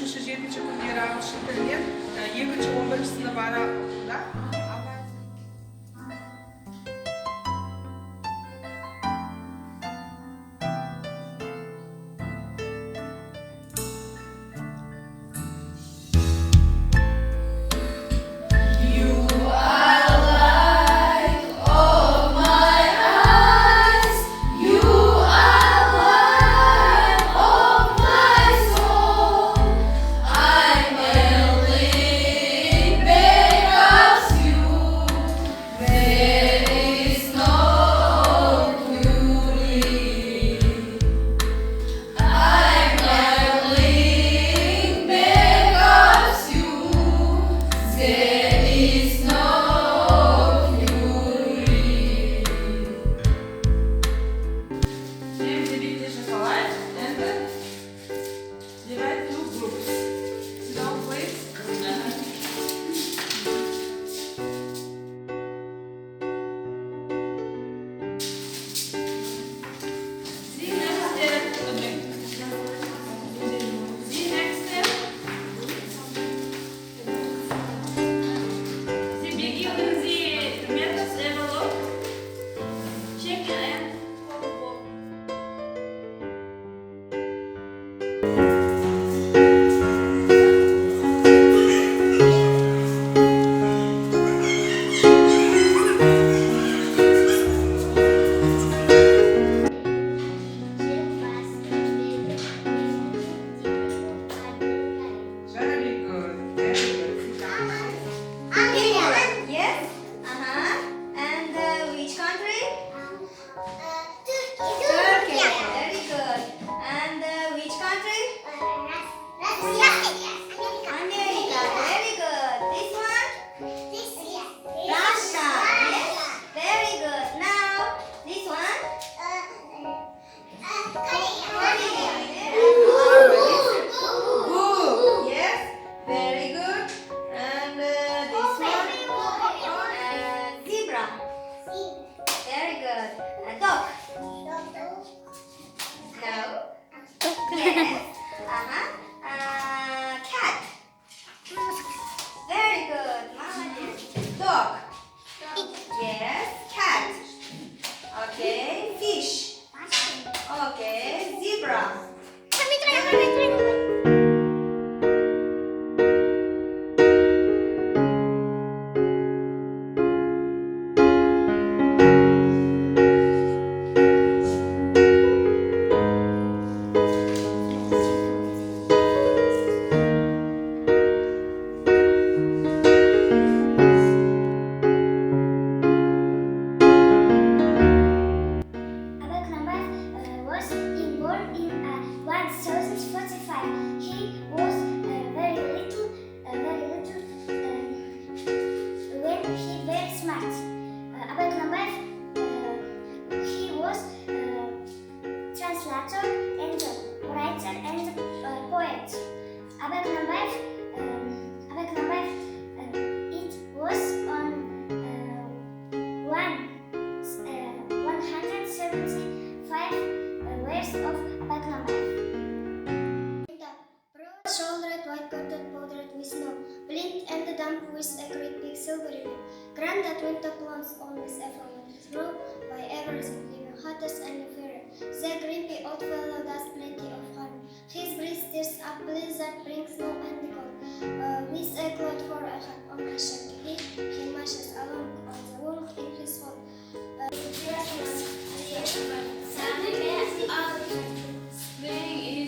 3-7 күндері ағылшын тілінен 2-11 сынып аралығында Granddad went the plants always everyone's grow by everything living hottest and fairer. The grimpy old fellow does plenty of harm. His breeze stirs up blizzard, brings snow and cold. With a cloud for a hat on a shanty, he marches along on the wall in his hole. Spring